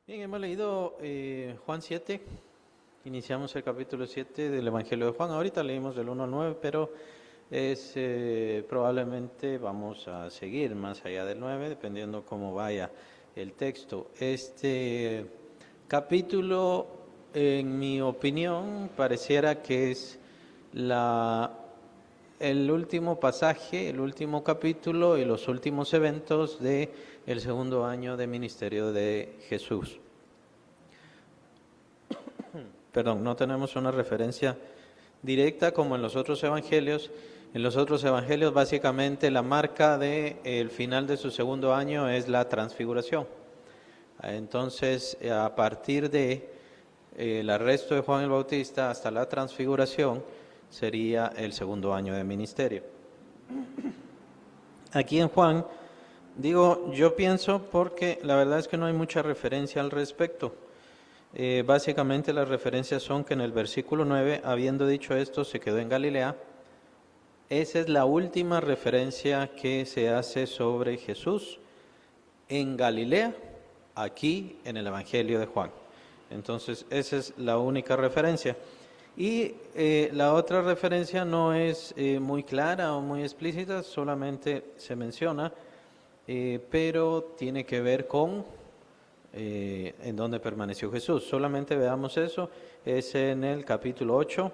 Bien, hemos leído Juan 7, iniciamos el capítulo 7 del Evangelio de Juan. Ahorita leímos del 1 al 9, pero probablemente vamos a seguir más allá del 9, dependiendo cómo vaya el texto. Este capítulo, en mi opinión, pareciera que es el último pasaje, el último capítulo y los últimos eventos de el segundo año de ministerio de Jesús. Perdón, no tenemos una referencia directa como en los otros evangelios. En los otros evangelios, básicamente, la marca del final de su segundo año es la transfiguración. Entonces, a partir de el arresto de Juan el Bautista hasta la transfiguración, sería el segundo año de ministerio. Aquí en Juan, yo pienso porque la verdad es que no hay mucha referencia al respecto. Básicamente las referencias son que en el versículo 9, habiendo dicho esto, se quedó en Galilea. Esa es la última referencia que se hace sobre Jesús en Galilea, aquí en el Evangelio de Juan. Entonces, esa es la única referencia. Y la otra referencia no es muy clara o muy explícita, solamente se menciona, pero tiene que ver con en donde permaneció Jesús. Solamente veamos eso, es en el capítulo 8.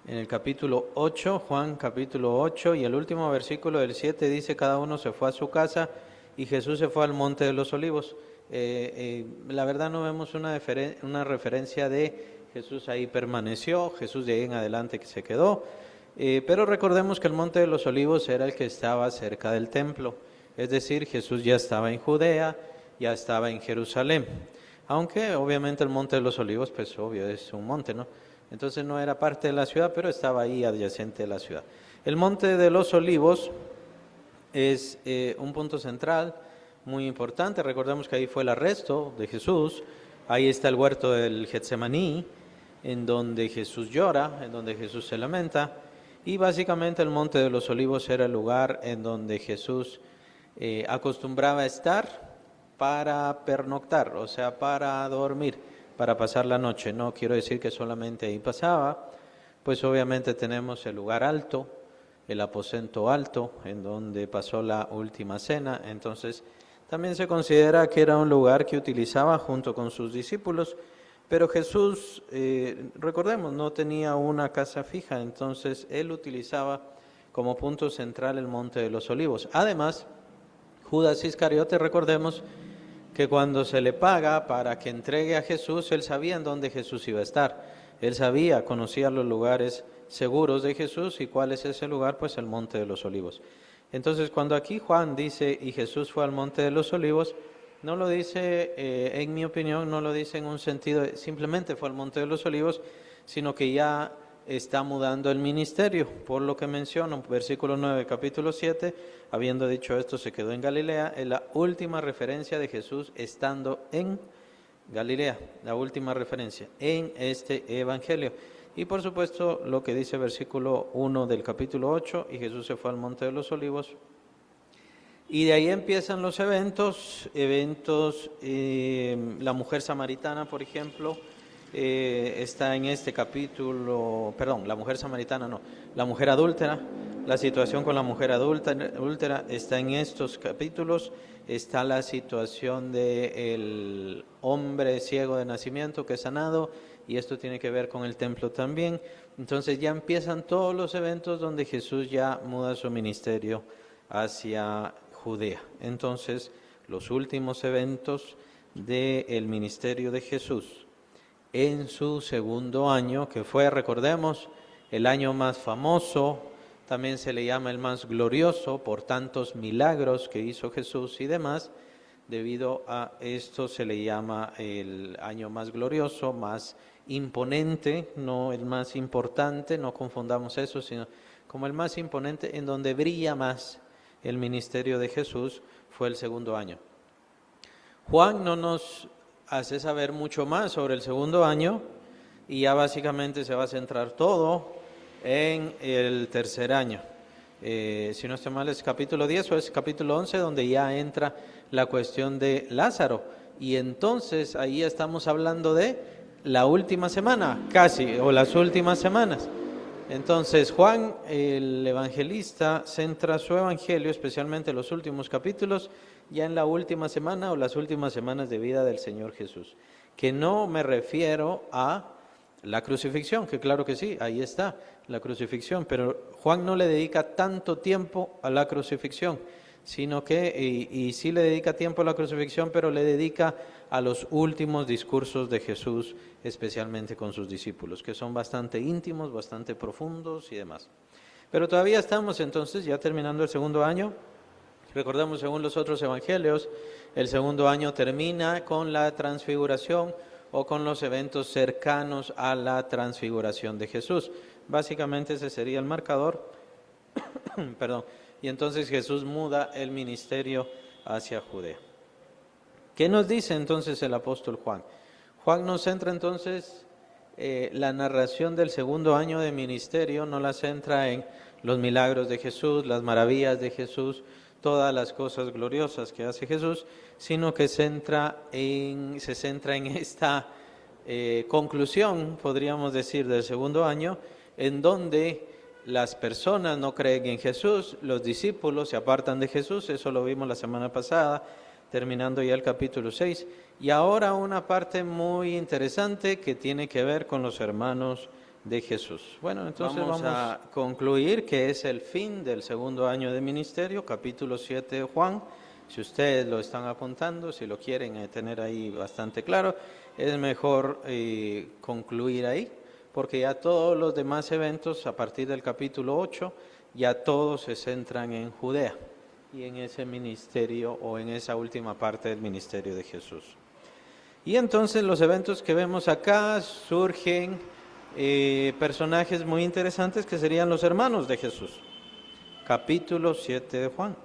En el capítulo 8, Juan capítulo 8, y el último versículo del 7 dice: cada uno se fue a su casa y Jesús se fue al monte de los olivos. La verdad no vemos una referencia de Jesús ahí permaneció, Jesús de ahí en adelante que se quedó, pero recordemos que el monte de los olivos era el que estaba cerca del templo. Es decir, Jesús ya estaba en Judea, ya estaba en Jerusalén. Aunque obviamente el monte de los olivos, pues obvio, es un monte, ¿no? Entonces no era parte de la ciudad, pero estaba ahí adyacente a la ciudad. El monte de los olivos es un punto central muy importante. Recordemos que ahí fue el arresto de Jesús. Ahí está el huerto del Getsemaní, en donde Jesús llora, en donde Jesús se lamenta. Y básicamente el monte de los olivos era el lugar en donde Jesús acostumbraba a estar para pernoctar, o sea, para dormir, para pasar la noche. No quiero decir que solamente ahí pasaba, pues obviamente tenemos el lugar alto, el aposento alto, en donde pasó la última cena. Entonces, también se considera que era un lugar que utilizaba junto con sus discípulos, pero Jesús, recordemos, no tenía una casa fija, entonces él utilizaba como punto central el Monte de los Olivos. Además, Judas Iscariote, recordemos que cuando se le paga para que entregue a Jesús, él sabía en dónde Jesús iba a estar. Él sabía, conocía los lugares seguros de Jesús. ¿Y cuál es ese lugar? Pues el Monte de los Olivos. Entonces, cuando aquí Juan dice, y Jesús fue al Monte de los Olivos, no lo dice, en mi opinión, no lo dice en un sentido de simplemente fue al Monte de los Olivos, sino que ya está mudando el ministerio, por lo que menciono, versículo 9, capítulo 7, habiendo dicho esto, se quedó en Galilea. Es la última referencia de Jesús estando en Galilea, la última referencia en este evangelio. Y por supuesto, lo que dice versículo 1 del capítulo 8, y Jesús se fue al Monte de los Olivos. Y de ahí empiezan los eventos, la mujer samaritana, por ejemplo, está en este capítulo, perdón, la mujer samaritana no, la mujer adúltera, la situación con la mujer adúltera está en estos capítulos. Está la situación del hombre ciego de nacimiento que es sanado, y esto tiene que ver con el templo también. Entonces ya empiezan todos los eventos donde Jesús ya muda su ministerio hacia Judea. Entonces, los últimos eventos del ministerio de Jesús en su segundo año, que fue, recordemos, el año más famoso, también se le llama el más glorioso por tantos milagros que hizo Jesús y demás. Debido a esto se le llama el año más glorioso, más imponente, no el más importante, no confundamos eso, sino como el más imponente, en donde brilla más el ministerio de Jesús, fue el segundo año. Juan no nos hace saber mucho más sobre el segundo año, y ya básicamente se va a centrar todo en el tercer año. si no estoy mal es capítulo 10 o es capítulo 11, donde ya entra la cuestión de Lázaro. Y entonces ahí estamos hablando de la última semana, casi, o las últimas semanas. Entonces Juan, el evangelista, centra su evangelio, especialmente los últimos capítulos, ya en la última semana o las últimas semanas de vida del Señor Jesús. Que no me refiero a la crucifixión, que claro que sí, ahí está la crucifixión, pero Juan no le dedica tanto tiempo a la crucifixión, sino que, y sí le dedica tiempo a la crucifixión, pero le dedica a los últimos discursos de Jesús, especialmente con sus discípulos, que son bastante íntimos, bastante profundos y demás. Pero todavía estamos entonces ya terminando el segundo año. Recordamos, según los otros evangelios, el segundo año termina con la transfiguración o con los eventos cercanos a la transfiguración de Jesús. Básicamente ese sería el marcador. Perdón. Y entonces Jesús muda el ministerio hacia Judea. ¿Qué nos dice entonces el apóstol Juan? Juan nos centra entonces la narración del segundo año de ministerio, no la centra en los milagros de Jesús, las maravillas de Jesús, todas las cosas gloriosas que hace Jesús, sino que se centra en esta conclusión, podríamos decir, del segundo año, en donde las personas no creen en Jesús, los discípulos se apartan de Jesús, eso lo vimos la semana pasada, terminando ya el capítulo 6, y ahora una parte muy interesante que tiene que ver con los hermanos de Jesús. Bueno, entonces vamos a concluir que es el fin del segundo año de ministerio, capítulo 7 de Juan. Si ustedes lo están apuntando, si lo quieren tener ahí bastante claro, es mejor concluir ahí, porque ya todos los demás eventos a partir del capítulo 8, ya todos se centran en Judea y en ese ministerio o en esa última parte del ministerio de Jesús. Y entonces los eventos que vemos acá surgen personajes muy interesantes que serían los hermanos de Jesús. Capítulo 7 de Juan.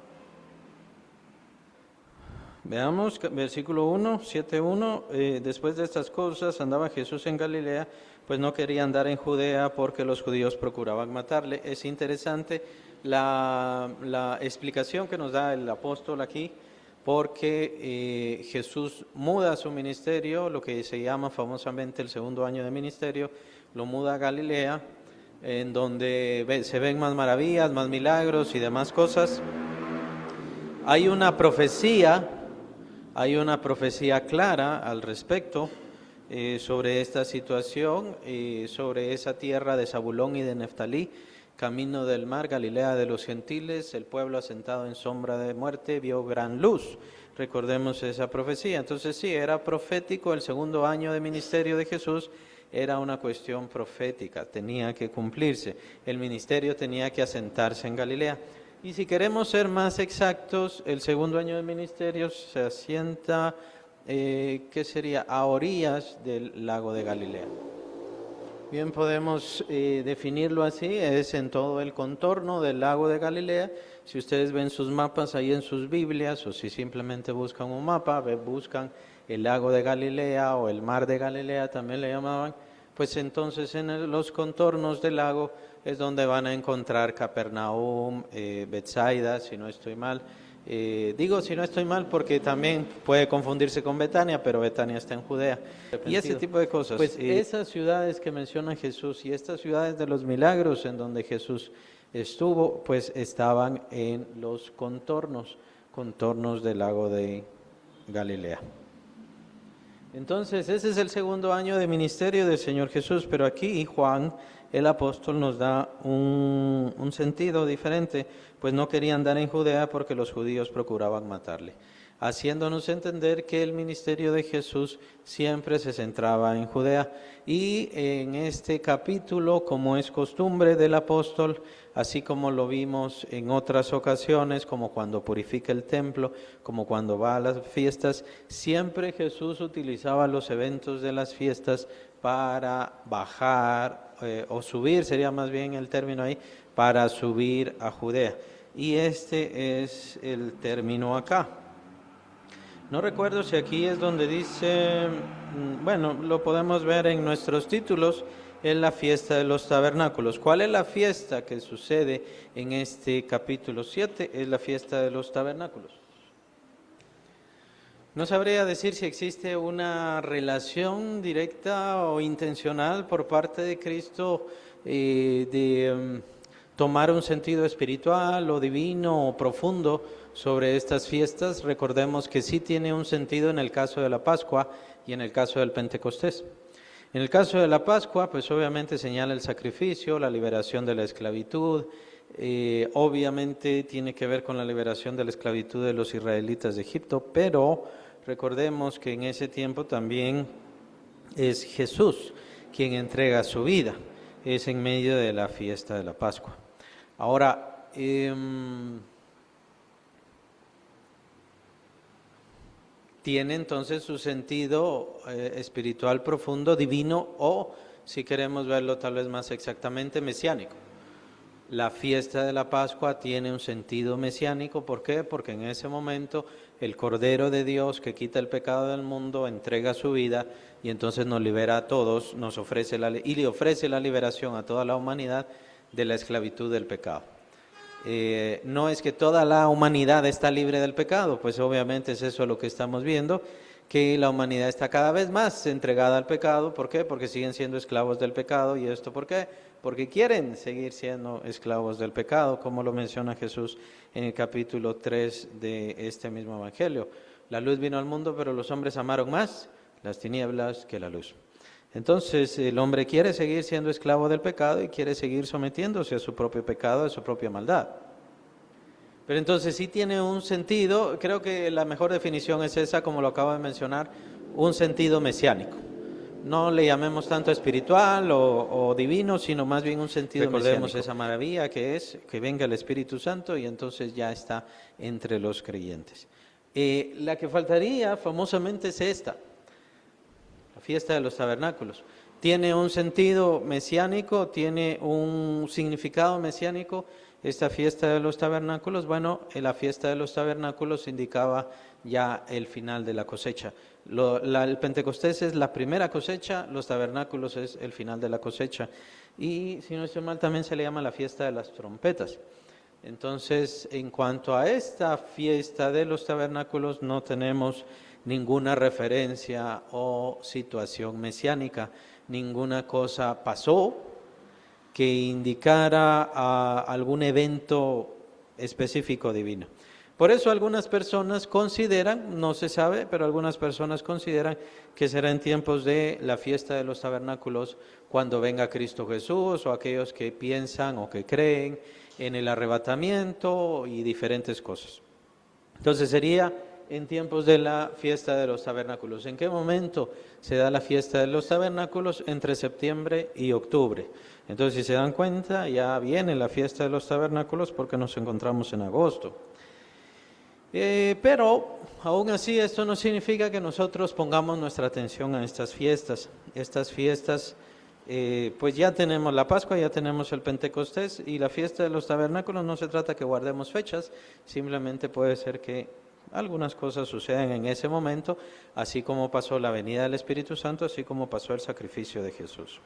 Veamos, versículo 1, 7:1, después de estas cosas andaba Jesús en Galilea, pues no quería andar en Judea porque los judíos procuraban matarle. Es interesante la explicación que nos da el apóstol aquí, porque Jesús muda su ministerio, lo que se llama famosamente el segundo año de ministerio, lo muda a Galilea, en donde se ven más maravillas, más milagros y demás cosas. Hay una profecía clara al respecto sobre esta situación, sobre esa tierra de Zabulón y de Neftalí, camino del mar, Galilea de los gentiles, el pueblo asentado en sombra de muerte vio gran luz. Recordemos esa profecía. Entonces sí, era profético, el segundo año de ministerio de Jesús era una cuestión profética, tenía que cumplirse, el ministerio tenía que asentarse en Galilea. Y si queremos ser más exactos, el segundo año de ministerio se asienta, ¿qué sería? A orillas del lago de Galilea. Bien, podemos definirlo así, es en todo el contorno del lago de Galilea. Si ustedes ven sus mapas ahí en sus Biblias, o si simplemente buscan un mapa, buscan el lago de Galilea o el mar de Galilea, también le llamaban, pues entonces en los contornos del lago es donde van a encontrar Capernaum, Betsaida, si no estoy mal. Digo si no estoy mal porque también puede confundirse con Betania, pero Betania está en Judea. Y ese tipo de cosas. Pues esas ciudades que menciona Jesús y estas ciudades de los milagros en donde Jesús estuvo, pues estaban en los contornos del lago de Galilea. Entonces, ese es el segundo año de ministerio del Señor Jesús, pero aquí Juan, el apóstol, nos da un sentido diferente, pues no quería andar en Judea porque los judíos procuraban matarle, haciéndonos entender que el ministerio de Jesús siempre se centraba en Judea. Y en este capítulo, como es costumbre del apóstol, así como lo vimos en otras ocasiones, como cuando purifica el templo, como cuando va a las fiestas, siempre Jesús utilizaba los eventos de las fiestas para bajar, o subir, sería más bien el término ahí, para subir a Judea. Y este es el término acá. No recuerdo si aquí es donde dice, bueno, lo podemos ver en nuestros títulos, es la fiesta de los tabernáculos. ¿Cuál es la fiesta que sucede en este capítulo 7? Es la fiesta de los tabernáculos. No sabría decir si existe una relación directa o intencional por parte de Cristo de tomar un sentido espiritual o divino o profundo sobre estas fiestas. Recordemos que sí tiene un sentido en el caso de la Pascua y en el caso del Pentecostés. En el caso de la Pascua, pues obviamente señala el sacrificio, la liberación de la esclavitud, obviamente tiene que ver con la liberación de la esclavitud de los israelitas de Egipto, pero recordemos que en ese tiempo también es Jesús quien entrega su vida, es en medio de la fiesta de la Pascua. Ahora, tiene entonces su sentido espiritual profundo, divino, o si queremos verlo tal vez más exactamente, mesiánico. La fiesta de la Pascua tiene un sentido mesiánico. ¿Por qué? Porque en ese momento el Cordero de Dios que quita el pecado del mundo entrega su vida y entonces nos libera a todos, nos ofrece y le ofrece la liberación a toda la humanidad de la esclavitud del pecado. No es que toda la humanidad está libre del pecado, pues obviamente es eso lo que estamos viendo, que la humanidad está cada vez más entregada al pecado. ¿Por qué? Porque siguen siendo esclavos del pecado. ¿Y esto por qué? Porque quieren seguir siendo esclavos del pecado, como lo menciona Jesús en el capítulo 3 de este mismo evangelio. La luz vino al mundo, pero los hombres amaron más las tinieblas que la luz. Entonces el hombre quiere seguir siendo esclavo del pecado y quiere seguir sometiéndose a su propio pecado, a su propia maldad. Pero entonces sí tiene un sentido, creo que la mejor definición es esa, como lo acabo de mencionar, un sentido mesiánico. No le llamemos tanto espiritual o divino, sino más bien un sentido mesiánico. Recordemos esa maravilla que es que venga el Espíritu Santo y entonces ya está entre los creyentes. La que faltaría famosamente es esta, la fiesta de los tabernáculos. Tiene un sentido mesiánico, tiene un significado mesiánico. Esta fiesta de los tabernáculos, bueno, la fiesta de los tabernáculos indicaba ya el final de la cosecha. El Pentecostés es la primera cosecha, los tabernáculos es el final de la cosecha. Y si no estoy mal, también se le llama la fiesta de las trompetas. Entonces, en cuanto a esta fiesta de los tabernáculos, no tenemos ninguna referencia o situación mesiánica, ninguna cosa pasó que indicara a algún evento específico divino. Por eso algunas personas consideran, no se sabe, pero algunas personas consideran que será en tiempos de la fiesta de los tabernáculos cuando venga Cristo Jesús, o aquellos que piensan o que creen en el arrebatamiento y diferentes cosas. Entonces sería en tiempos de la fiesta de los tabernáculos. ¿En qué momento se da la fiesta de los tabernáculos? Entre septiembre y octubre. Entonces, si se dan cuenta, ya viene la fiesta de los tabernáculos porque nos encontramos en agosto. Pero, aún así, esto no significa que nosotros pongamos nuestra atención a estas fiestas. Estas fiestas, pues ya tenemos la Pascua, ya tenemos el Pentecostés, y la fiesta de los tabernáculos no se trata que guardemos fechas, simplemente puede ser que algunas cosas sucedan en ese momento, así como pasó la venida del Espíritu Santo, así como pasó el sacrificio de Jesús.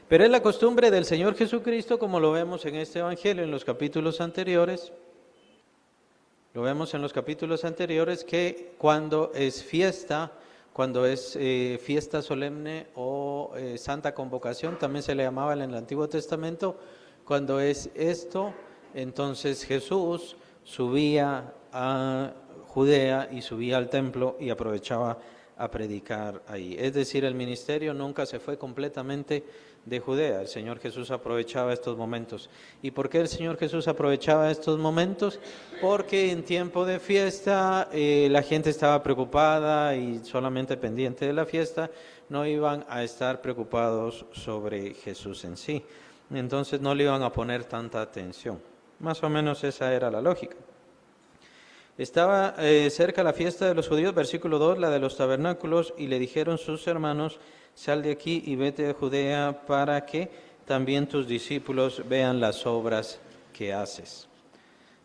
Pero es la costumbre del Señor Jesucristo, como lo vemos en este Evangelio, en los capítulos anteriores. Lo vemos en los capítulos anteriores que cuando es fiesta solemne o santa convocación, también se le llamaba en el Antiguo Testamento, cuando es esto, entonces Jesús subía a Judea y subía al templo y aprovechaba a predicar ahí. Es decir, el ministerio nunca se fue completamente de Judea. El Señor Jesús aprovechaba estos momentos. ¿Y por qué el Señor Jesús aprovechaba estos momentos? Porque en tiempo de fiesta la gente estaba preocupada y solamente pendiente de la fiesta, no iban a estar preocupados sobre Jesús en sí. Entonces no le iban a poner tanta atención. Más o menos esa era la lógica. Estaba cerca la fiesta de los judíos, versículo 2, la de los tabernáculos, y le dijeron sus hermanos: sal de aquí y vete a Judea para que también tus discípulos vean las obras que haces.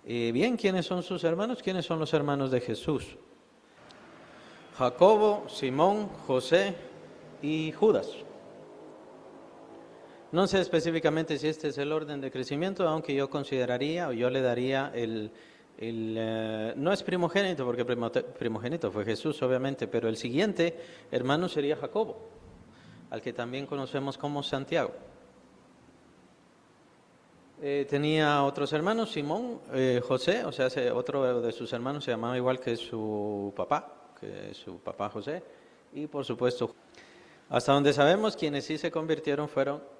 Bien, ¿quiénes son sus hermanos? ¿Quiénes son los hermanos de Jesús? Jacobo, Simón, José y Judas. No sé específicamente si este es el orden de crecimiento, aunque yo consideraría o yo le daría no es primogénito, porque primogénito fue Jesús, obviamente, pero el siguiente hermano sería Jacobo, al que también conocemos como Santiago. Tenía otros hermanos, Simón, José, o sea, otro de sus hermanos se llamaba igual que su papá José, y por supuesto, hasta donde sabemos, quienes sí se convirtieron fueron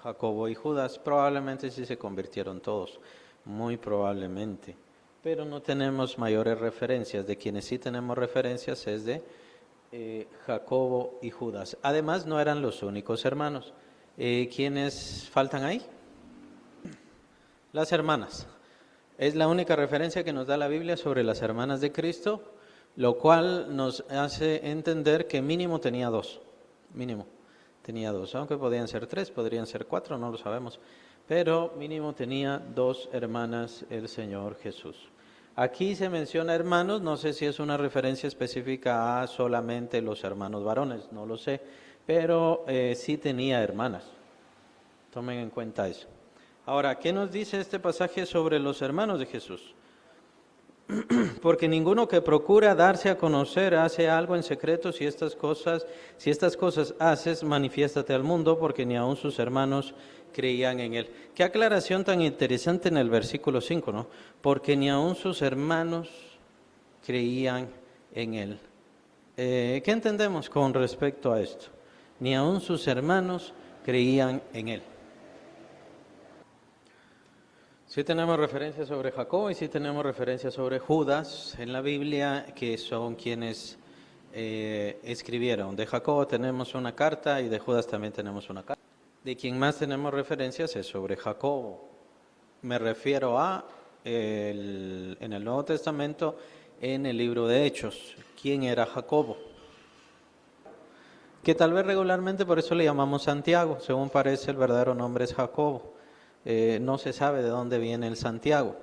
Jacobo y Judas. Probablemente sí se convirtieron todos, muy probablemente, pero no tenemos mayores referencias. De quienes sí tenemos referencias es de Jacobo y Judas. Además, no eran los únicos hermanos. ¿Quiénes faltan ahí? Las hermanas. Es la única referencia que nos da la Biblia sobre las hermanas de Cristo, lo cual nos hace entender que mínimo tenía dos. Mínimo tenía dos, aunque podían ser tres, podrían ser cuatro, no lo sabemos. Pero mínimo tenía dos hermanas el Señor Jesús. Aquí se menciona hermanos, no sé si es una referencia específica a solamente los hermanos varones, no lo sé, pero sí tenía hermanas. Tomen en cuenta eso. Ahora, ¿qué nos dice este pasaje sobre los hermanos de Jesús? Porque ninguno que procura darse a conocer hace algo en secreto. Si estas cosas haces, manifiéstate al mundo, porque ni aun sus hermanos creían en él. Qué aclaración tan interesante en el versículo 5, ¿no? Porque ni aun sus hermanos creían en él. ¿Qué entendemos con respecto a esto? Ni aun sus hermanos creían en él. Sí tenemos referencias sobre Jacob y sí tenemos referencias sobre Judas en la Biblia, que son quienes escribieron. De Jacob tenemos una carta y de Judas también tenemos una carta. De quien más tenemos referencias es sobre Jacob. Me refiero en el Nuevo Testamento, en el libro de Hechos. ¿Quién era Jacobo? Que tal vez regularmente por eso le llamamos Santiago. Según parece, el verdadero nombre es Jacobo. No se sabe de dónde viene el Santiago.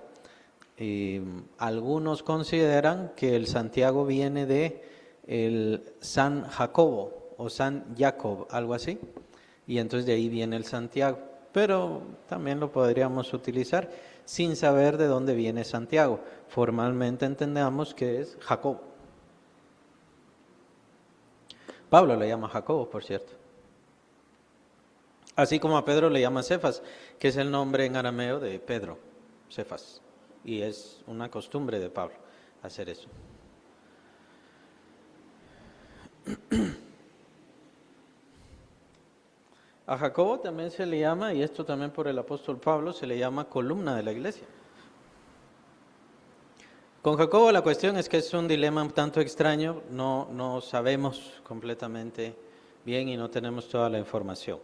Algunos consideran que el Santiago viene de el San Jacobo o San Jacob, algo así, y entonces de ahí viene el Santiago. Pero también lo podríamos utilizar sin saber de dónde viene Santiago. Formalmente entendamos que es Jacob. Pablo le llama Jacobo, por cierto. Así como a Pedro le llama Cefas, que es el nombre en arameo de Pedro, Cefas. Y es una costumbre de Pablo hacer eso. A Jacobo también se le llama, y esto también por el apóstol Pablo, se le llama columna de la iglesia. Con Jacobo la cuestión es que es un dilema un tanto extraño, no sabemos completamente bien y no tenemos toda la información.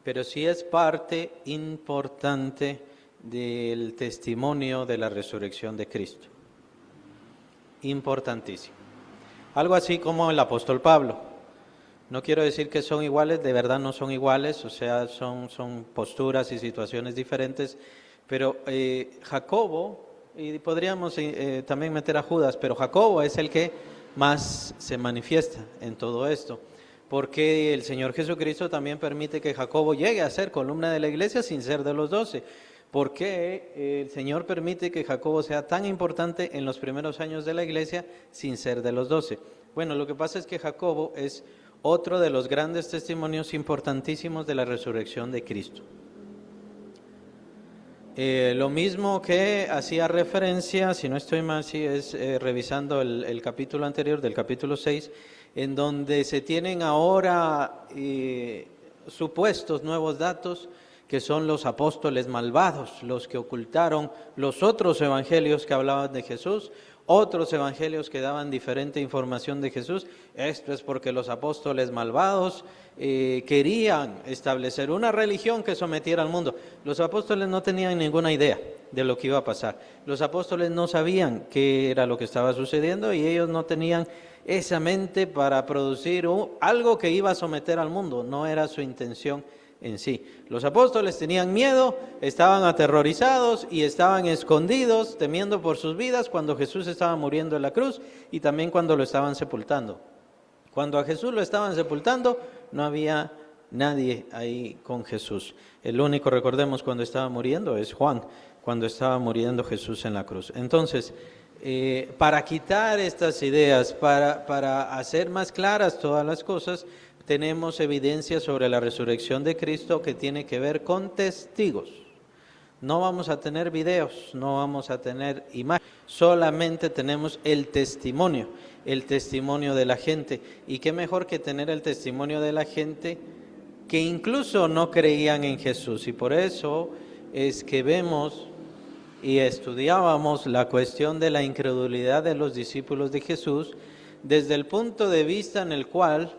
Pero sí es parte importante del testimonio de la resurrección de Cristo. Importantísimo. Algo así como el apóstol Pablo. No quiero decir que son iguales, de verdad no son iguales, o sea, son posturas y situaciones diferentes, pero Jacobo, y podríamos también meter a Judas, pero Jacobo es el que más se manifiesta en todo esto. Porque el Señor Jesucristo también permite que Jacobo llegue a ser columna de la iglesia sin ser de los 12. ¿Por qué el Señor permite que Jacobo sea tan importante en los primeros años de la iglesia sin ser de los 12? Bueno, lo que pasa es que Jacobo es otro de los grandes testimonios importantísimos de la resurrección de Cristo. Lo mismo que hacía referencia, si no estoy mal, si es revisando el capítulo anterior, del capítulo 6, en donde se tienen ahora supuestos nuevos datos, que son los apóstoles malvados, los que ocultaron los otros evangelios que hablaban de Jesús, otros evangelios que daban diferente información de Jesús. Esto es porque los apóstoles malvados querían establecer una religión que sometiera al mundo. Los apóstoles no tenían ninguna idea de lo que iba a pasar. Los apóstoles no sabían qué era lo que estaba sucediendo y ellos no tenían esa mente para producir algo que iba a someter al mundo. No era su intención en sí. Los apóstoles tenían miedo, estaban aterrorizados y estaban escondidos, temiendo por sus vidas cuando Jesús estaba muriendo en la cruz y también cuando lo estaban sepultando. Cuando a Jesús lo estaban sepultando, no había nadie ahí con Jesús. El único, recordemos, cuando estaba muriendo es Juan, cuando estaba muriendo Jesús en la cruz. Entonces, para quitar estas ideas, para hacer más claras todas las cosas, tenemos evidencia sobre la resurrección de Cristo que tiene que ver con testigos. No vamos a tener videos, no vamos a tener imágenes, solamente tenemos el testimonio de la gente. Y qué mejor que tener el testimonio de la gente que incluso no creían en Jesús. Y por eso es que vemos y estudiábamos la cuestión de la incredulidad de los discípulos de Jesús desde el punto de vista en el cual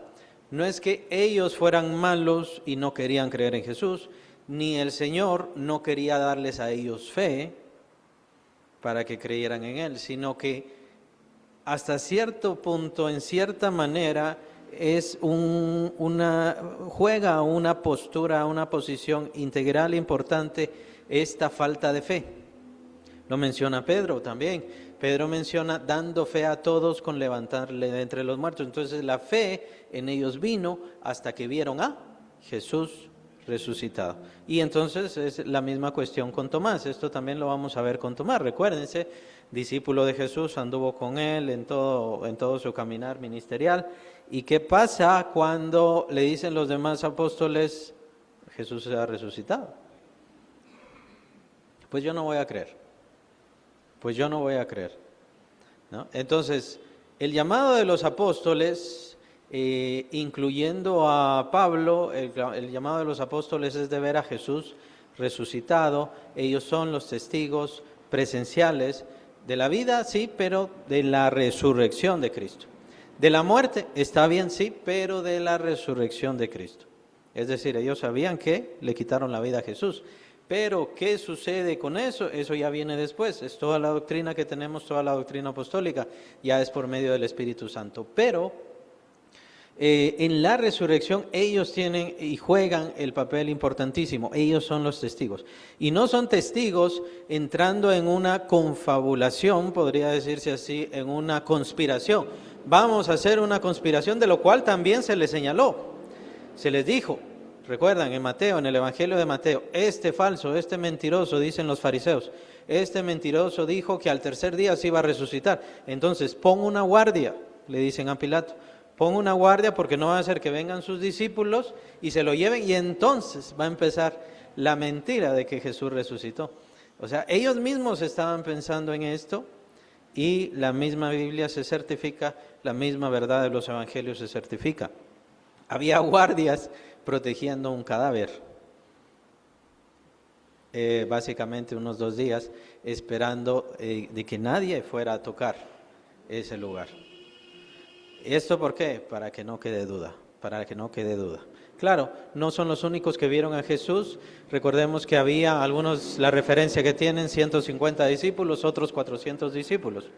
no es que ellos fueran malos y no querían creer en Jesús, ni el Señor no quería darles a ellos fe para que creyeran en Él, sino que hasta cierto punto, en cierta manera, juega una postura, una posición integral importante esta falta de fe. Lo menciona Pedro también. Pedro menciona dando fe a todos con levantarle de entre los muertos. Entonces la fe en ellos vino hasta que vieron a Jesús resucitado. Y entonces es la misma cuestión con Tomás. Esto también lo vamos a ver con Tomás. Recuérdense, discípulo de Jesús, anduvo con él en todo su caminar ministerial. ¿Y qué pasa cuando le dicen los demás apóstoles, Jesús se ha resucitado? Pues yo no voy a creer. ¿No? Entonces, el llamado de los apóstoles, incluyendo a Pablo, el llamado de los apóstoles es de ver a Jesús resucitado. Ellos son los testigos presenciales de la vida, sí, pero de la resurrección de Cristo. De la muerte, está bien, sí, pero de la resurrección de Cristo. Es decir, ellos sabían que le quitaron la vida a Jesús. Pero, ¿qué sucede con eso? Eso ya viene después. Es toda la doctrina que tenemos, toda la doctrina apostólica, ya es por medio del Espíritu Santo. Pero, en la resurrección, ellos tienen y juegan el papel importantísimo. Ellos son los testigos. Y no son testigos entrando en una confabulación, podría decirse así, en una conspiración. Vamos a hacer una conspiración, de lo cual también se les señaló. Se les dijo. Recuerdan, en Mateo, en el Evangelio de Mateo, este falso, este mentiroso, dicen los fariseos, este mentiroso dijo que al tercer día se iba a resucitar. Entonces, pon una guardia, le dicen a Pilato, pon una guardia porque no va a ser que vengan sus discípulos y se lo lleven y entonces va a empezar la mentira de que Jesús resucitó. O sea, ellos mismos estaban pensando en esto y la misma Biblia se certifica, la misma verdad de los evangelios se certifica. Había guardias protegiendo un cadáver, básicamente unos 2 días, esperando de que nadie fuera a tocar ese lugar. ¿Esto por qué? Para que no quede duda, Claro, no son los únicos que vieron a Jesús. Recordemos que había algunos, la referencia que tienen, 150 discípulos, otros 400 discípulos.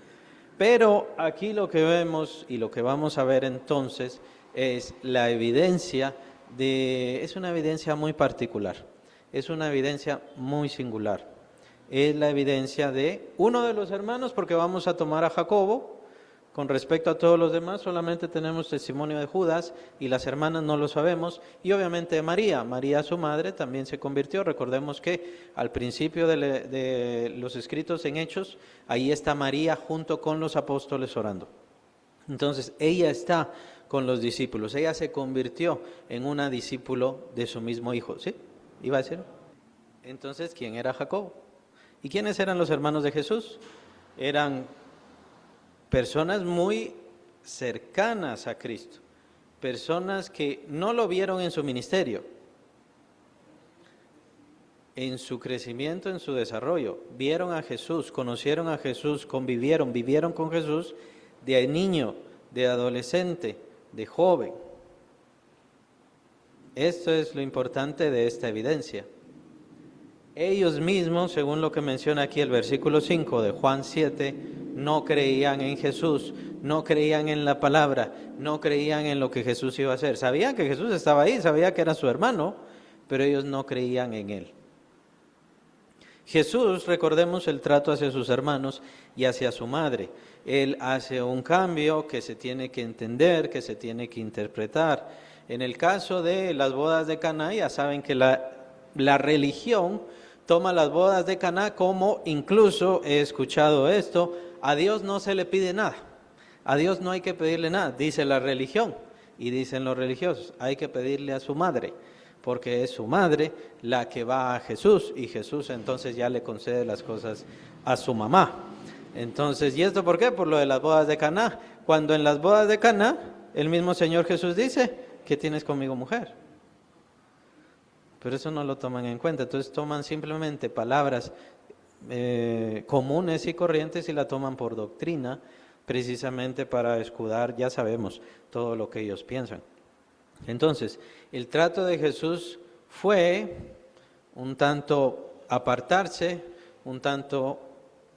Pero aquí lo que vemos y lo que vamos a ver entonces es la evidencia es una evidencia muy particular, es una evidencia muy singular. Es la evidencia de uno de los hermanos, porque vamos a tomar a Jacobo. Con respecto a todos los demás, solamente tenemos testimonio de Judas y las hermanas no lo sabemos. Y obviamente de María. María, su madre, también se convirtió. Recordemos que al principio de los escritos en Hechos, ahí está María junto con los apóstoles orando. Entonces, ella está con los discípulos. Ella se convirtió en una discípulo de su mismo hijo. ¿Sí? ¿Iba a decir? Entonces, ¿quién era Jacobo? ¿Y quiénes eran los hermanos de Jesús? Eran personas muy cercanas a Cristo. Personas que no lo vieron en su ministerio, en su crecimiento, en su desarrollo. Vieron a Jesús, conocieron a Jesús, convivieron, vivieron con Jesús de niño, de adolescente, de joven. Esto es lo importante de esta evidencia. Ellos mismos, según lo que menciona aquí el versículo 5 de Juan 7, no creían en Jesús, no creían en la palabra, no creían en lo que Jesús iba a hacer. Sabían que Jesús estaba ahí, sabían que era su hermano, pero ellos no creían en él. Jesús, recordemos el trato hacia sus hermanos y hacia su madre. Él hace un cambio que se tiene que entender, que se tiene que interpretar. En el caso de las bodas de Caná, ya saben que la religión toma las bodas de Caná como, incluso he escuchado esto, a Dios no se le pide nada. A Dios no hay que pedirle nada, dice la religión y dicen los religiosos, hay que pedirle a su madre, porque es su madre la que va a Jesús y Jesús entonces ya le concede las cosas a su mamá. Entonces, ¿y esto por qué? Por lo de las bodas de Caná. Cuando en las bodas de Caná, el mismo Señor Jesús dice, ¿qué tienes conmigo, mujer? Pero eso no lo toman en cuenta, entonces toman simplemente palabras comunes y corrientes y la toman por doctrina, precisamente para escudar, ya sabemos, todo lo que ellos piensan. Entonces, el trato de Jesús fue un tanto apartarse, un tanto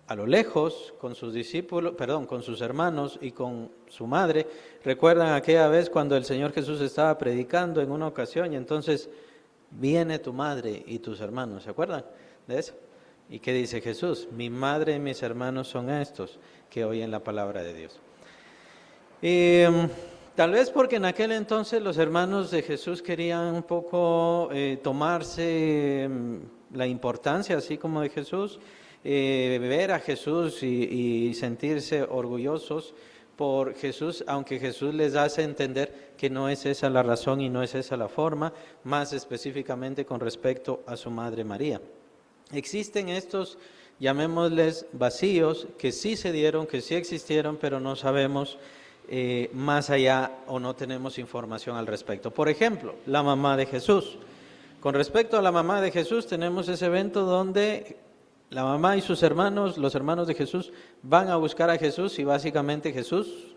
a lo lejos con sus discípulos, con sus hermanos y con su madre. Recuerdan aquella vez cuando el Señor Jesús estaba predicando en una ocasión y entonces viene tu madre y tus hermanos, ¿se acuerdan de eso? ¿Y qué dice Jesús? Mi madre y mis hermanos son estos que oyen la palabra de Dios. Tal vez porque en aquel entonces los hermanos de Jesús querían un poco tomarse la importancia, así como de Jesús, ver a Jesús y sentirse orgullosos por Jesús, aunque Jesús les hace entender que no es esa la razón y no es esa la forma, más específicamente con respecto a su madre María. Existen estos, llamémosles vacíos, que sí se dieron, que sí existieron, pero no sabemos más allá o no tenemos información al respecto. Por ejemplo, la mamá de Jesús. Con respecto a la mamá de Jesús, tenemos ese evento donde la mamá y sus hermanos, los hermanos de Jesús, van a buscar a Jesús y básicamente Jesús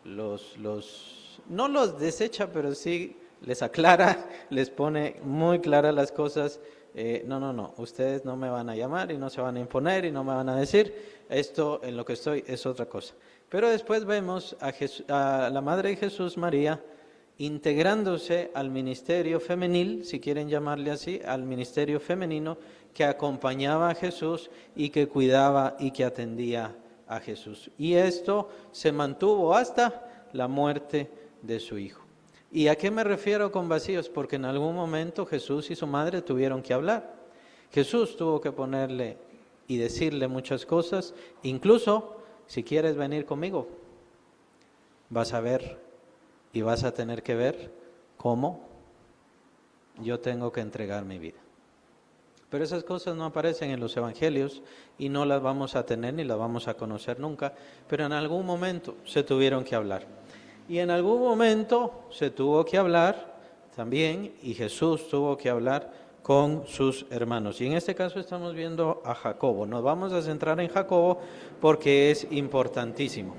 no los desecha, pero sí les aclara, les pone muy claras las cosas. No, ustedes no me van a llamar y no se van a imponer y no me van a decir, esto en lo que estoy es otra cosa. Pero después vemos a la Madre de Jesús, María, integrándose al ministerio femenil, si quieren llamarle así, al ministerio femenino que acompañaba a Jesús y que cuidaba y que atendía a Jesús. Y esto se mantuvo hasta la muerte de su hijo. ¿Y a qué me refiero con vacíos? Porque en algún momento Jesús y su madre tuvieron que hablar. Jesús tuvo que ponerle y decirle muchas cosas, incluso si quieres venir conmigo, vas a ver y vas a tener que ver cómo yo tengo que entregar mi vida. Pero esas cosas no aparecen en los evangelios y no las vamos a tener ni las vamos a conocer nunca, pero en algún momento se tuvieron que hablar. Y en algún momento se tuvo que hablar también, y Jesús tuvo que hablar con sus hermanos. Y en este caso estamos viendo a Jacobo. Nos vamos a centrar en Jacobo porque es importantísimo.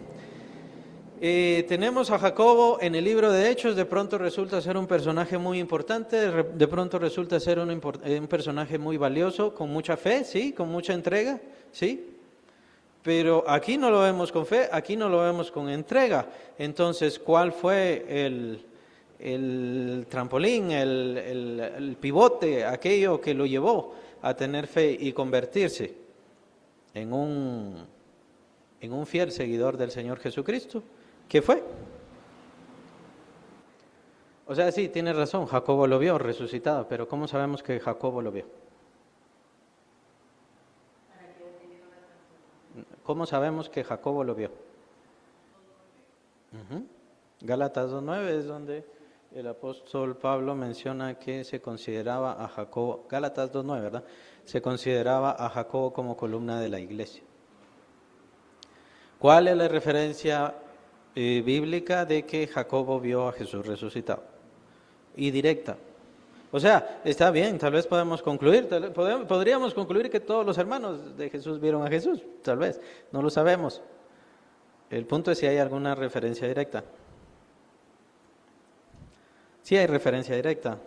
Tenemos a Jacobo en el libro de Hechos, de pronto resulta ser un personaje muy importante, de pronto resulta ser un personaje muy valioso, con mucha fe, sí, con mucha entrega, sí. Pero aquí no lo vemos con fe, aquí no lo vemos con entrega. Entonces, ¿cuál fue el trampolín, el pivote, aquello que lo llevó a tener fe y convertirse en un fiel seguidor del Señor Jesucristo? ¿Qué fue? O sea, sí, tiene razón, Jacobo lo vio resucitado, pero ¿cómo sabemos que Jacobo lo vio? ¿Cómo sabemos que Jacobo lo vio? Gálatas 2:9 es donde el apóstol Pablo menciona que se consideraba a Jacobo, Gálatas 2:9, ¿verdad? Se consideraba a Jacobo como columna de la iglesia. ¿Cuál es la referencia bíblica de que Jacobo vio a Jesús resucitado? Y directa. O sea, está bien, tal vez podríamos concluir que todos los hermanos de Jesús vieron a Jesús, tal vez, no lo sabemos. El punto es si hay alguna referencia directa. Sí hay referencia directa.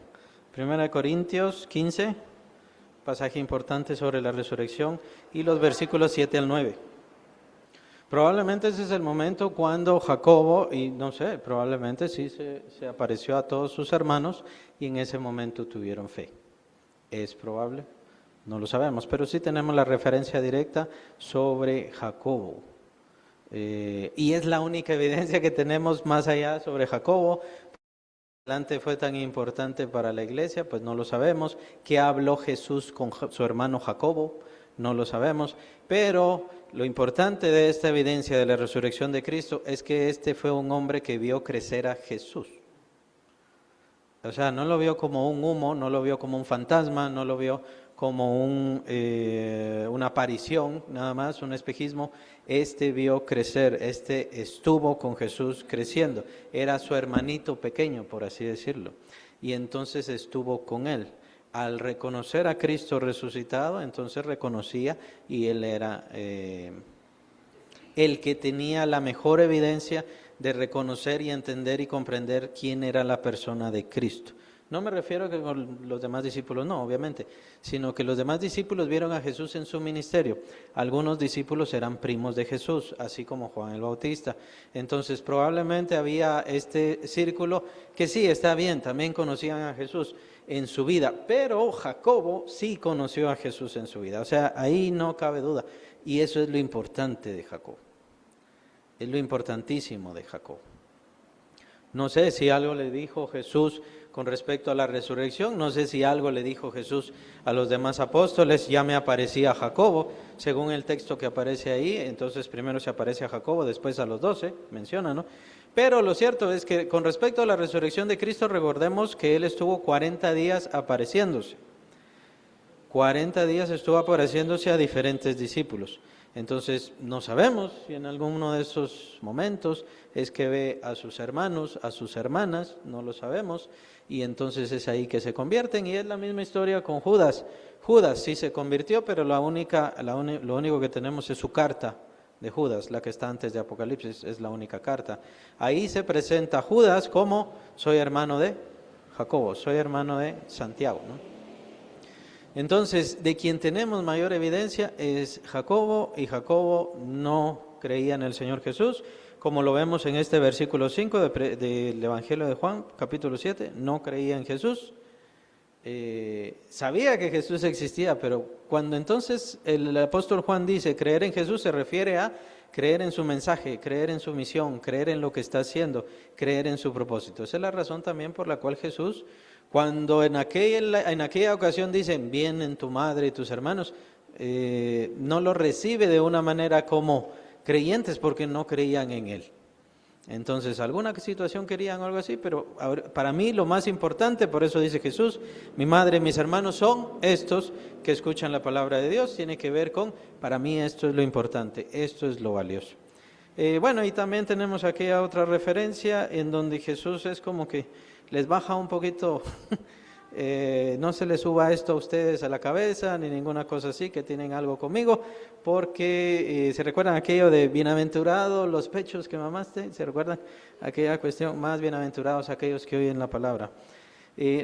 1 Corintios 15, pasaje importante sobre la resurrección, y los versículos 7 al 9. Probablemente ese es el momento cuando Jacobo, y no sé, probablemente sí se apareció a todos sus hermanos y en ese momento tuvieron fe. ¿Es probable? No lo sabemos, pero sí tenemos la referencia directa sobre Jacobo. Y es la única evidencia que tenemos más allá sobre Jacobo. adelante fue tan importante para la iglesia, pues no lo sabemos. ¿Qué habló Jesús con su hermano Jacobo? No lo sabemos. Pero lo importante de esta evidencia de la resurrección de Cristo es que este fue un hombre que vio crecer a Jesús. O sea, no lo vio como un humo, no lo vio como un fantasma, no lo vio como una aparición, nada más, un espejismo. Este vio crecer, este estuvo con Jesús creciendo. Era su hermanito pequeño, por así decirlo. Y entonces estuvo con él. Al reconocer a Cristo resucitado, entonces reconocía y él era el que tenía la mejor evidencia de reconocer y entender y comprender quién era la persona de Cristo. No me refiero a que con los demás discípulos, no, obviamente, sino que los demás discípulos vieron a Jesús en su ministerio. Algunos discípulos eran primos de Jesús, así como Juan el Bautista. Entonces, probablemente había este círculo que sí, está bien, también conocían a Jesús en su vida, pero Jacobo sí conoció a Jesús en su vida. O sea, ahí no cabe duda. Y eso es lo importante de Jacob. Es lo importantísimo de Jacob. No sé si algo le dijo Jesús con respecto a la resurrección, no sé si algo le dijo Jesús a los demás apóstoles, ya me aparecía a Jacobo, según el texto que aparece ahí, entonces primero se aparece a Jacobo, después a los 12, menciona, ¿no? Pero lo cierto es que con respecto a la resurrección de Cristo, recordemos que Él estuvo 40 días apareciéndose. 40 días estuvo apareciéndose a diferentes discípulos. Entonces, no sabemos si en alguno de esos momentos es que ve a sus hermanos, a sus hermanas, no lo sabemos, y entonces es ahí que se convierten, y es la misma historia con Judas. Judas sí se convirtió, pero lo único que tenemos es su carta de Judas, la que está antes de Apocalipsis, es la única carta. Ahí se presenta Judas como soy hermano de Jacobo, soy hermano de Santiago, ¿no? Entonces, de quien tenemos mayor evidencia es Jacobo, y Jacobo no creía en el Señor Jesús, como lo vemos en este versículo 5 del Evangelio de Juan, capítulo 7, no creía en Jesús. Sabía que Jesús existía, pero cuando entonces el apóstol Juan dice creer en Jesús, se refiere a creer en su mensaje, creer en su misión, creer en lo que está haciendo, creer en su propósito. Esa es la razón también por la cual Jesús, cuando en aquella ocasión dicen, vienen tu madre y tus hermanos, no lo recibe de una manera como creyentes porque no creían en Él. Entonces, alguna situación querían o algo así, pero para mí lo más importante, por eso dice Jesús, mi madre y mis hermanos son estos que escuchan la palabra de Dios, tiene que ver con, para mí esto es lo importante, esto es lo valioso. Bueno, y también tenemos aquella otra referencia en donde Jesús es como que les baja un poquito, no se les suba esto a ustedes a la cabeza, ni ninguna cosa así, que tienen algo conmigo, porque se recuerdan aquello de bienaventurados los pechos que mamaste, se recuerdan aquella cuestión, más bienaventurados aquellos que oyen la palabra.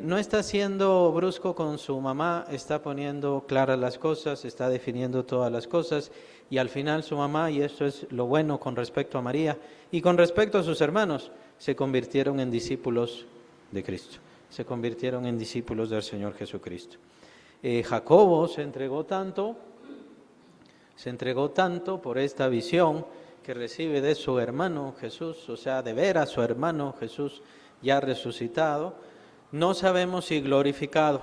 No está siendo brusco con su mamá, está poniendo claras las cosas, está definiendo todas las cosas, y al final su mamá, y esto es lo bueno con respecto a María, y con respecto a sus hermanos, se convirtieron en discípulos de Cristo, se convirtieron en discípulos del Señor Jesucristo. Jacobo se entregó tanto por esta visión que recibe de su hermano Jesús, o sea, de ver a su hermano Jesús ya resucitado. No sabemos si glorificado.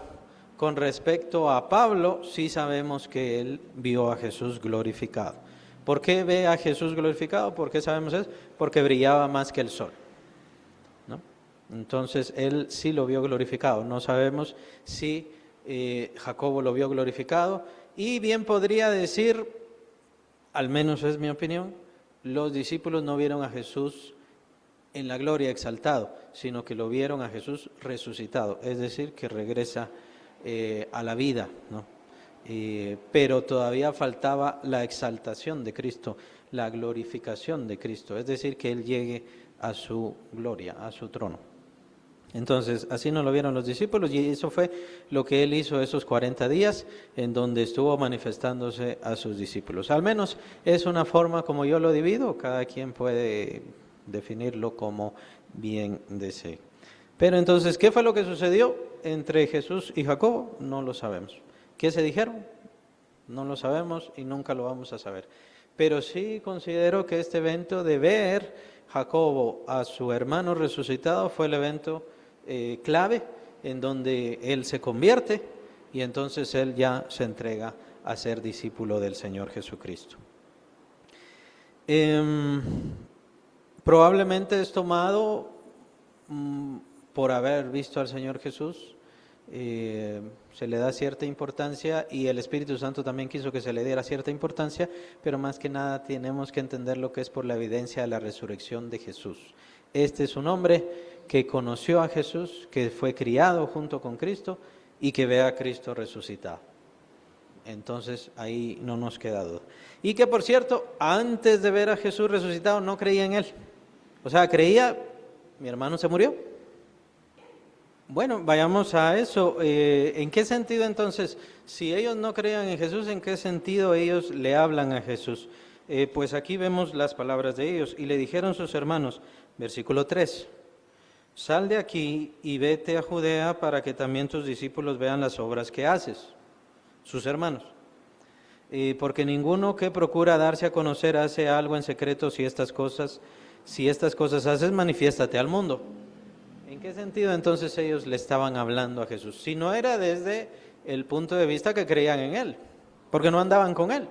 Con respecto a Pablo, sí sabemos que él vio a Jesús glorificado. ¿Por qué ve a Jesús glorificado? ¿Por qué sabemos eso? Porque brillaba más que el sol, ¿no? Entonces, él sí lo vio glorificado. No sabemos si Jacobo lo vio glorificado. Y bien podría decir, al menos es mi opinión, los discípulos no vieron a Jesús en la gloria exaltado, sino que lo vieron a Jesús resucitado, es decir, que regresa a la vida, ¿no? Pero todavía faltaba la exaltación de Cristo, la glorificación de Cristo, es decir, que Él llegue a su gloria, a su trono. Entonces, así no lo vieron los discípulos, y eso fue lo que Él hizo esos 40 días en donde estuvo manifestándose a sus discípulos. Al menos es una forma como yo lo divido, cada quien puede definirlo como bien desee. Pero entonces, ¿qué fue lo que sucedió entre Jesús y Jacobo? No lo sabemos. ¿Qué se dijeron? No lo sabemos y nunca lo vamos a saber. Pero sí considero que este evento de ver Jacobo a su hermano resucitado fue el evento clave en donde él se convierte y entonces él ya se entrega a ser discípulo del Señor Jesucristo. Probablemente es tomado por haber visto al Señor Jesús, se le da cierta importancia y el Espíritu Santo también quiso que se le diera cierta importancia, pero más que nada tenemos que entender lo que es por la evidencia de la resurrección de Jesús. Este es un hombre que conoció a Jesús, que fue criado junto con Cristo y que ve a Cristo resucitado. Entonces ahí no nos queda duda. Y que por cierto, antes de ver a Jesús resucitado no creía en él. O sea, creía, mi hermano se murió. Bueno, vayamos a eso. ¿En qué sentido entonces, si ellos no creían en Jesús, en qué sentido ellos le hablan a Jesús? Pues aquí vemos las palabras de ellos. Y le dijeron sus hermanos, versículo 3, sal de aquí y vete a Judea para que también tus discípulos vean las obras que haces. Sus hermanos. Porque ninguno que procura darse a conocer hace algo en secreto si estas cosas haces, manifiéstate al mundo. ¿En qué sentido entonces ellos le estaban hablando a Jesús? Si no era desde el punto de vista que creían en Él, porque no andaban con Él.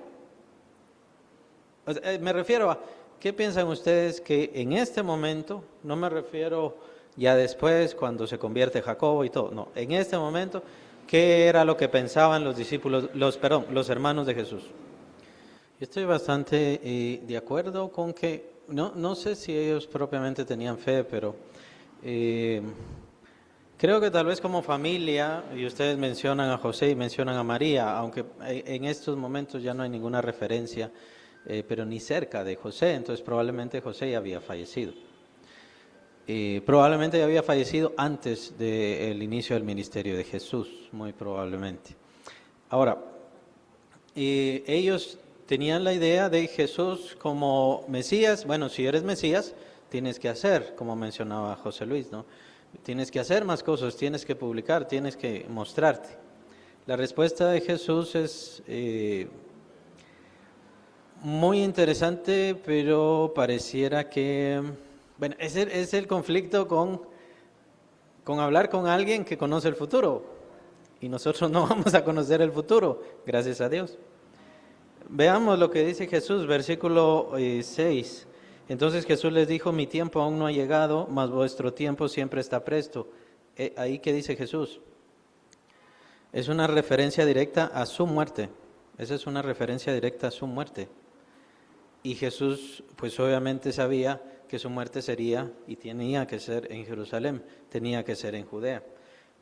O sea, me refiero a, ¿qué piensan ustedes que en este momento, no me refiero ya después cuando se convierte Jacobo y todo, no, en este momento, ¿qué era lo que pensaban los discípulos, los hermanos de Jesús? Yo estoy bastante de acuerdo con que, no sé si ellos propiamente tenían fe, pero creo que tal vez como familia, y ustedes mencionan a José y mencionan a María, aunque en estos momentos ya no hay ninguna referencia, pero ni cerca de José, entonces probablemente José ya había fallecido. Probablemente ya había fallecido antes del inicio del ministerio de Jesús, muy probablemente. Ahora, ellos tenían la idea de Jesús como Mesías. Bueno, si eres Mesías, tienes que hacer, como mencionaba José Luis, ¿no? Tienes que hacer más cosas, tienes que publicar, tienes que mostrarte. La respuesta de Jesús es muy interesante, pero pareciera que... Bueno, es el conflicto con hablar con alguien que conoce el futuro. Y nosotros no vamos a conocer el futuro, gracias a Dios. Veamos lo que dice Jesús, versículo 6. Entonces Jesús les dijo, mi tiempo aún no ha llegado, mas vuestro tiempo siempre está presto. Ahí que dice Jesús. Es una referencia directa a su muerte. Esa es una referencia directa a su muerte. Y Jesús, pues obviamente sabía que su muerte sería y tenía que ser en Jerusalén, tenía que ser en Judea.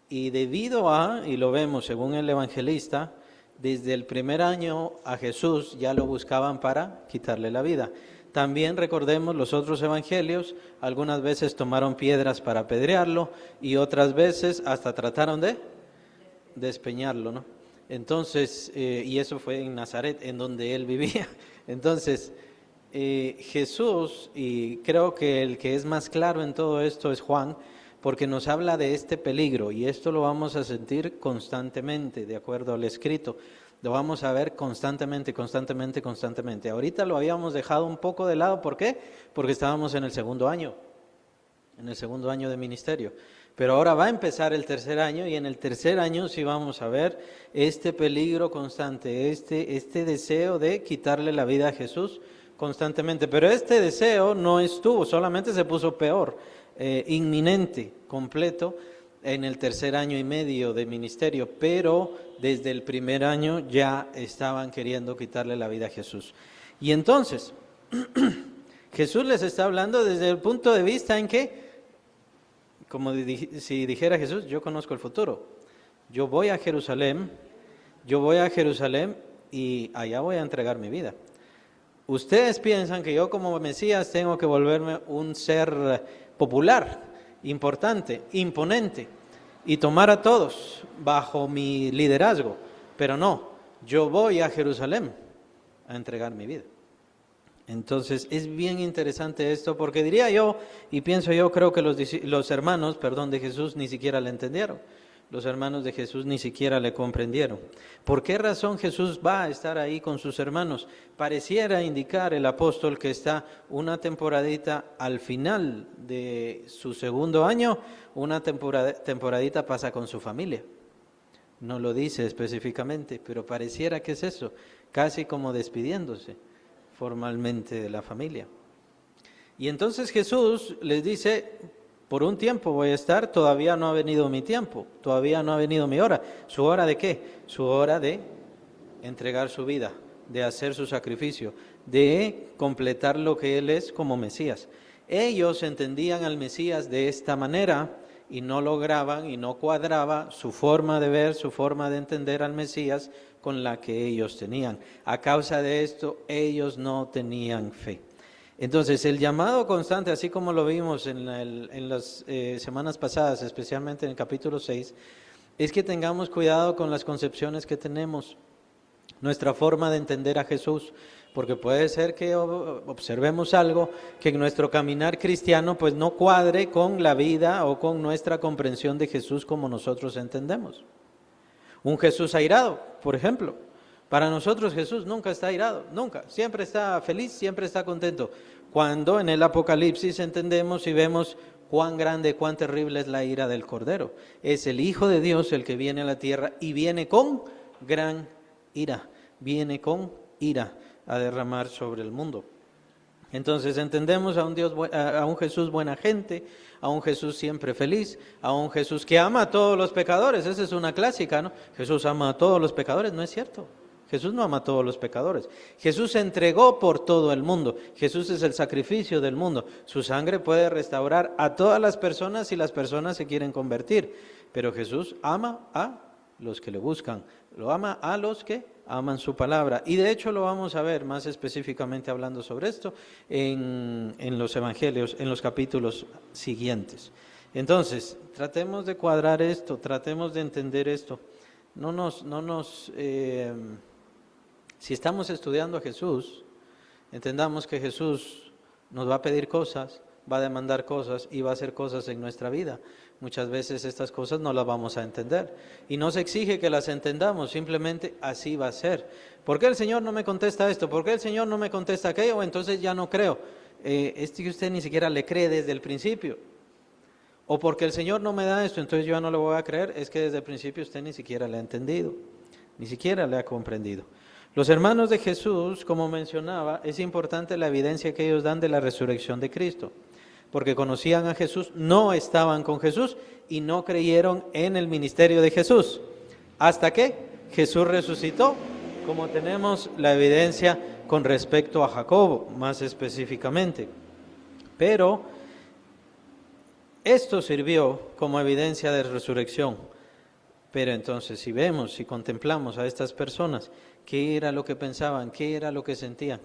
Y debido a, y lo vemos según el evangelista, desde el primer año a Jesús ya lo buscaban para quitarle la vida. También recordemos los otros evangelios, algunas veces tomaron piedras para apedrearlo y otras veces hasta trataron de despeñarlo, ¿no? Entonces, y eso fue en Nazaret, en donde él vivía. Entonces, Jesús, y creo que el que es más claro en todo esto es Juan, porque nos habla de este peligro, y esto lo vamos a sentir constantemente, de acuerdo al escrito. Lo vamos a ver constantemente. Ahorita lo habíamos dejado un poco de lado, ¿por qué? Porque estábamos en el segundo año de ministerio. Pero ahora va a empezar el tercer año, y en el tercer año sí vamos a ver este peligro constante, este deseo de quitarle la vida a Jesús constantemente. Pero este deseo no estuvo, solamente se puso peor, inminente, completo, en el tercer año y medio de ministerio, pero desde el primer año ya estaban queriendo quitarle la vida a Jesús. Y entonces, Jesús les está hablando desde el punto de vista en que, como si dijera Jesús, yo conozco el futuro, yo voy a Jerusalén y allá voy a entregar mi vida. Ustedes piensan que yo como Mesías tengo que volverme un ser popular, importante, imponente y tomar a todos bajo mi liderazgo, pero no, yo voy a Jerusalén a entregar mi vida. Entonces es bien interesante esto, porque diría yo y pienso yo, creo que los hermanos de Jesús ni siquiera le entendieron, los hermanos de Jesús ni siquiera le comprendieron. ¿Por qué razón Jesús va a estar ahí con sus hermanos? Pareciera indicar el apóstol que está una temporadita al final de su segundo año, una temporadita pasa con su familia. No lo dice específicamente, pero pareciera que es eso, casi como despidiéndose formalmente de la familia. Y entonces Jesús les dice: por un tiempo voy a estar, todavía no ha venido mi tiempo, todavía no ha venido mi hora. ¿Su hora de qué? Su hora de entregar su vida, de hacer su sacrificio, de completar lo que Él es como Mesías. Ellos entendían al Mesías de esta manera y no lograban y no cuadraba su forma de ver, su forma de entender al Mesías con la que ellos tenían. A causa de esto, ellos no tenían fe. Entonces, el llamado constante, así como lo vimos en las semanas pasadas, especialmente en el capítulo 6, es que tengamos cuidado con las concepciones que tenemos, nuestra forma de entender a Jesús, porque puede ser que observemos algo que en nuestro caminar cristiano pues no cuadre con la vida o con nuestra comprensión de Jesús como nosotros entendemos. Un Jesús airado, por ejemplo. Para nosotros Jesús nunca está airado, nunca. Siempre está feliz, siempre está contento. Cuando en el Apocalipsis entendemos y vemos cuán grande, cuán terrible es la ira del Cordero. Es el Hijo de Dios el que viene a la tierra y viene con gran ira. Viene con ira a derramar sobre el mundo. Entonces entendemos a un Jesús buena gente, a un Jesús siempre feliz, a un Jesús que ama a todos los pecadores. Esa es una clásica, ¿no? Jesús ama a todos los pecadores. No es cierto. Jesús no ama a todos los pecadores. Jesús se entregó por todo el mundo. Jesús es el sacrificio del mundo. Su sangre puede restaurar a todas las personas si las personas se quieren convertir. Pero Jesús ama a los que le buscan. Lo ama a los que aman su palabra. Y de hecho lo vamos a ver más específicamente hablando sobre esto en los evangelios, en los capítulos siguientes. Entonces, tratemos de cuadrar esto, tratemos de entender esto. Si estamos estudiando a Jesús, entendamos que Jesús nos va a pedir cosas, va a demandar cosas y va a hacer cosas en nuestra vida. Muchas veces estas cosas no las vamos a entender y no se exige que las entendamos, simplemente así va a ser. ¿Por qué el Señor no me contesta esto? ¿Por qué el Señor no me contesta aquello? Entonces ya no creo. Es que usted ni siquiera le cree desde el principio. O porque el Señor no me da esto, entonces yo ya no le voy a creer. Es que desde el principio usted ni siquiera le ha entendido, ni siquiera le ha comprendido. Los hermanos de Jesús, como mencionaba, es importante la evidencia que ellos dan de la resurrección de Cristo, porque conocían a Jesús, no estaban con Jesús y no creyeron en el ministerio de Jesús, hasta que Jesús resucitó, como tenemos la evidencia con respecto a Jacobo, más específicamente. Pero esto sirvió como evidencia de resurrección. Pero entonces, si vemos, si contemplamos a estas personas, ¿qué era lo que pensaban? ¿Qué era lo que sentían?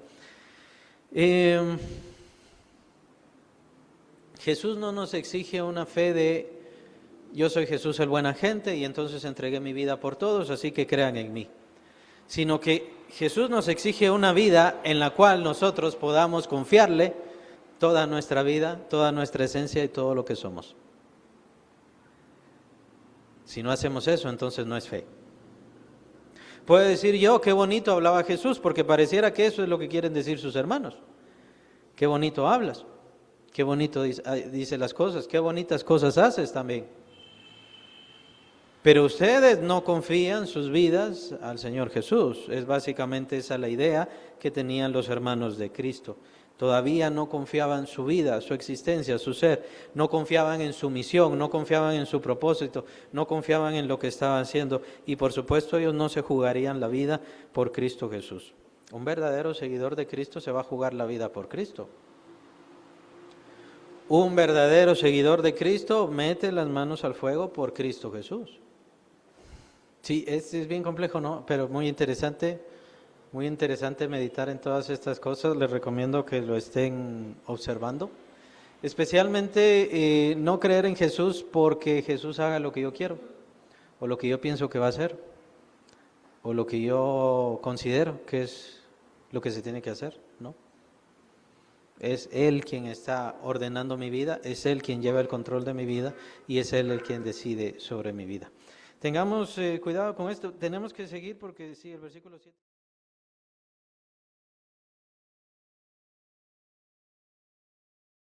Jesús no nos exige una fe de yo soy Jesús el buena gente y entonces entregué mi vida por todos, así que crean en mí. Sino que Jesús nos exige una vida en la cual nosotros podamos confiarle toda nuestra vida, toda nuestra esencia y todo lo que somos. Si no hacemos eso, entonces no es fe. Puedo decir yo, qué bonito hablaba Jesús, porque pareciera que eso es lo que quieren decir sus hermanos. Qué bonito hablas, qué bonito dice las cosas, qué bonitas cosas haces también. Pero ustedes no confían sus vidas al Señor Jesús. Es básicamente esa la idea que tenían los hermanos de Cristo. Todavía no confiaban su vida, su existencia, su ser, no confiaban en su misión, no confiaban en su propósito, no confiaban en lo que estaban haciendo y por supuesto ellos no se jugarían la vida por Cristo Jesús. Un verdadero seguidor de Cristo se va a jugar la vida por Cristo. Un verdadero seguidor de Cristo mete las manos al fuego por Cristo Jesús. Sí, es bien complejo, ¿no? Pero muy interesante meditar en todas estas cosas. Les recomiendo que lo estén observando. Especialmente no creer en Jesús porque Jesús haga lo que yo quiero, o lo que yo pienso que va a hacer, o lo que yo considero que es lo que se tiene que hacer, ¿no? Es Él quien está ordenando mi vida, es Él quien lleva el control de mi vida y es Él el quien decide sobre mi vida. Tengamos cuidado con esto. Tenemos que seguir porque sí, el versículo 7.